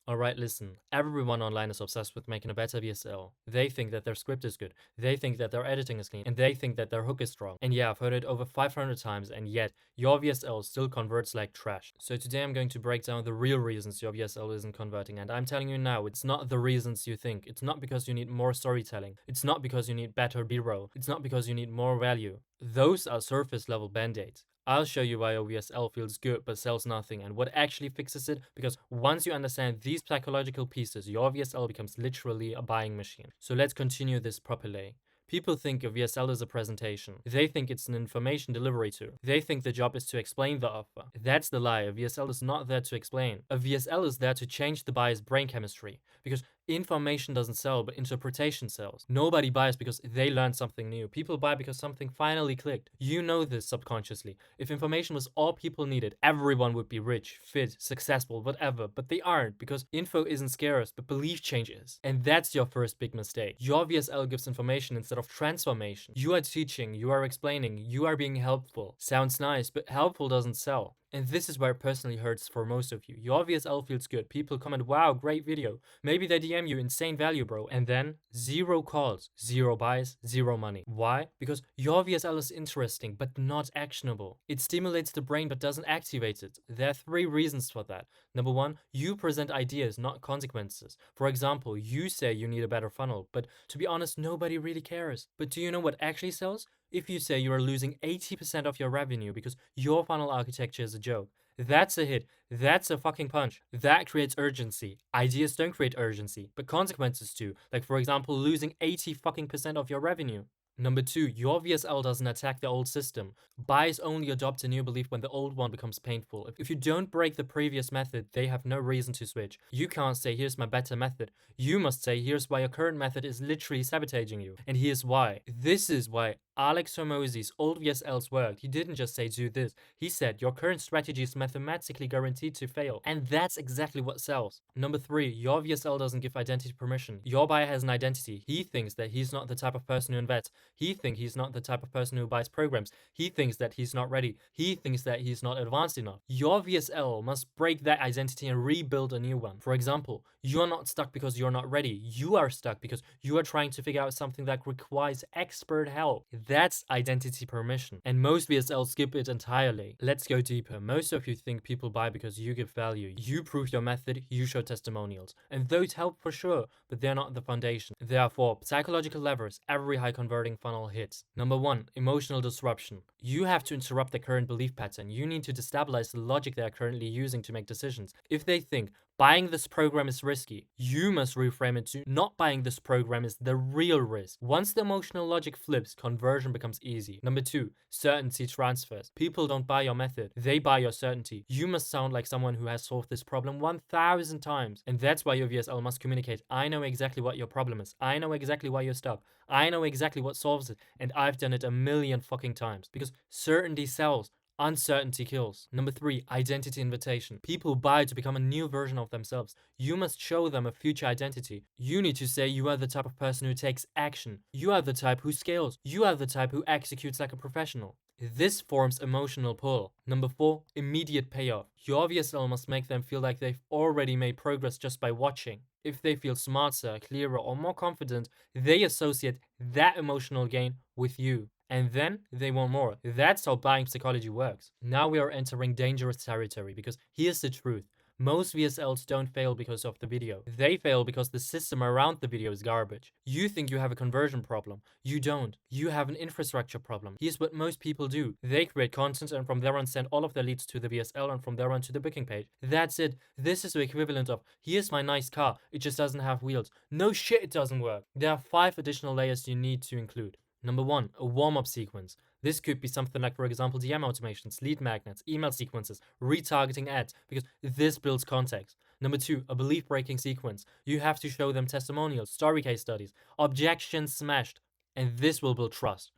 Alright, listen. Everyone online is obsessed with making a better VSL. They think that their script is good, they think that their editing is clean, and they think that their hook is strong. And yeah, I've heard it over 500 times, and yet your VSL still converts like trash. So today I'm going to break down the real reasons your VSL isn't converting, and I'm telling you now, it's not the reasons you think. It's not because you need more storytelling. It's not because you need better B-roll. It's not because you need more value. Those are surface level band-aids. I'll show you why OVSL feels good but sells nothing and what actually fixes it, because once you understand these psychological pieces, your VSL becomes literally a buying machine. So let's continue this properly. People think a VSL is a presentation. They think it's an information delivery tool. They think the job is to explain the offer. That's the lie. A VSL is not there to explain. A VSL is there to change the buyer's brain chemistry. Because information doesn't sell, but interpretation sells. Nobody buys because they learned something new. People buy because something finally clicked. You know this subconsciously. If information was all people needed, everyone would be rich, fit, successful, whatever. But they aren't, because info isn't scarce, but belief changes. And that's your first big mistake. Your VSL gives information instead of transformation. You are teaching, you are explaining, you are being helpful. Sounds nice, but helpful doesn't sell. And this is where it personally hurts for most of you. Your VSL feels good. People comment, wow, great video. Maybe they DM you, insane value, bro. And then zero calls, zero buys, zero money. Why? Because your VSL is interesting, but not actionable. It stimulates the brain, but doesn't activate it. There are 3 reasons for that. Number 1, you present ideas, not consequences. For example, you say you need a better funnel, but to be honest, nobody really cares. But do you know what actually sells? If you say you are losing 80% of your revenue because your funnel architecture is a joke, that's a hit. That's a fucking punch. That creates urgency. Ideas don't create urgency, but consequences do. Like, for example, losing 80 fucking percent of your revenue. Number 2, your VSL doesn't attack the old system. Buyers only adopt a new belief when the old one becomes painful. If you don't break the previous method, they have no reason to switch. You can't say, here's my better method. You must say, here's why your current method is literally sabotaging you. And here's why. This is why Alex Hormozy's old VSLs worked. He didn't just say do this. He said your current strategy is mathematically guaranteed to fail. And that's exactly what sells. Number 3, your VSL doesn't give identity permission. Your buyer has an identity. He thinks that he's not the type of person who invests. He thinks he's not the type of person who buys programs. He thinks that he's not ready. He thinks that he's not advanced enough. Your VSL must break that identity and rebuild a new one. For example, you're not stuck because you're not ready. You are stuck because you are trying to figure out something that requires expert help. That's identity permission. And most VSLs skip it entirely. Let's go deeper. Most of you think people buy because you give value. You prove your method, you show testimonials. And those help for sure, but they're not the foundation. Therefore, psychological levers every high converting funnel hits. Number 1, emotional disruption. You have to interrupt their current belief pattern. You need to destabilize the logic they are currently using to make decisions. If they think buying this program is risky, you must reframe it to not buying this program is the real risk. Once the emotional logic flips, conversion becomes easy. Number 2, certainty transfers. People don't buy your method, they buy your certainty. You must sound like someone who has solved this problem 1,000 times. And that's why your VSL must communicate, I know exactly what your problem is. I know exactly why you're stuck. I know exactly what solves it. And I've done it a million fucking times. Because certainty sells. Uncertainty kills. Number 3, identity invitation. People buy to become a new version of themselves. You must show them a future identity. You need to say you are the type of person who takes action. You are the type who scales. You are the type who executes like a professional. This forms emotional pull. Number 4, immediate payoff. Your VSL must make them feel like they've already made progress just by watching. If they feel smarter, clearer, or more confident, they associate that emotional gain with you. And then they want more. That's how buying psychology works. Now we are entering dangerous territory, because here's the truth. Most VSLs don't fail because of the video. They fail because the system around the video is garbage. You think you have a conversion problem. You don't. You have an infrastructure problem. Here's what most people do. They create content and from there on send all of their leads to the VSL and from there on to the booking page. That's it. This is the equivalent of, here's my nice car, it just doesn't have wheels. No shit, it doesn't work. There are 5 additional layers you need to include. Number 1, a warm-up sequence. This could be something like, for example, DM automations, lead magnets, email sequences, retargeting ads, because this builds context. Number 2, a belief-breaking sequence. You have to show them testimonials, story case studies, objections smashed, and this will build trust.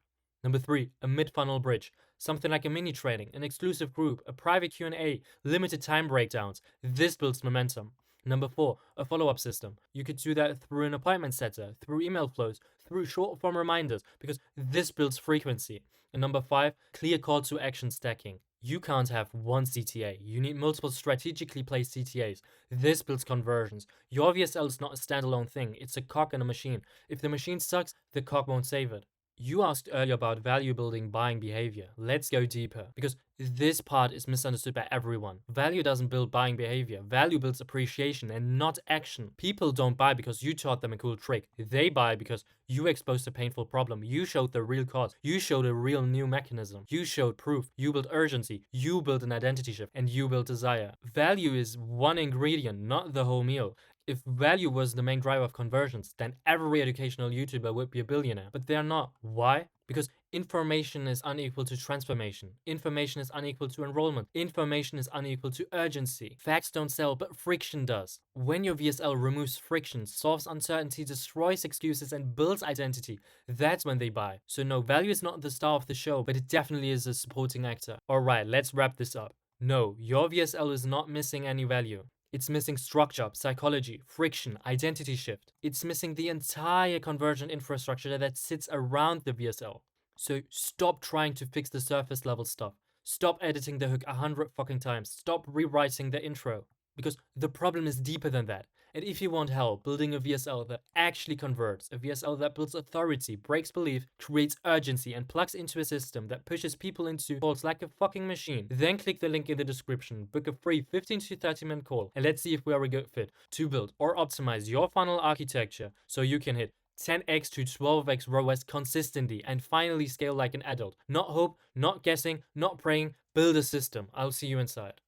Number 3, a mid-funnel bridge. Something like a mini training, an exclusive group, a private Q&A, limited time breakdowns. This builds momentum. Number 4, a follow-up system. You could do that through an appointment setter, through email flows, through short-form reminders, because this builds frequency. And number 5, clear call to action stacking. You can't have one CTA. You need multiple strategically placed CTAs. This builds conversions. Your VSL is not a standalone thing, it's a cog in a machine. If the machine sucks, the cog won't save it. You asked earlier about value building buying behavior. Let's go deeper because this part is misunderstood by everyone. Value doesn't build buying behavior. Value builds appreciation and not action. People don't buy because you taught them a cool trick. They buy because you exposed a painful problem. You showed the real cause. You showed a real new mechanism. You showed proof. You built urgency. You built an identity shift. And you built desire. Value is one ingredient, not the whole meal. If value was the main driver of conversions, then every educational YouTuber would be a billionaire. But they're not. Why? Because information is unequal to transformation. Information is unequal to enrollment. Information is unequal to urgency. Facts don't sell, but friction does. When your VSL removes friction, solves uncertainty, destroys excuses, and builds identity, that's when they buy. So no, value is not the star of the show, but it definitely is a supporting actor. Alright, let's wrap this up. No, your VSL is not missing any value. It's missing structure, psychology, friction, identity shift. It's missing the entire conversion infrastructure that sits around the VSL. So stop trying to fix the surface level stuff. Stop editing the hook 100 fucking times. Stop rewriting the intro. Because the problem is deeper than that. And if you want help building a VSL that actually converts, a VSL that builds authority, breaks belief, creates urgency, and plugs into a system that pushes people into calls like a fucking machine, then click the link in the description, book a free 15 to 30 minute call, and let's see if we are a good fit to build or optimize your funnel architecture so you can hit 10x to 12x ROAS consistently and finally scale like an adult. Not hope, not guessing, not praying, build a system. I'll see you inside.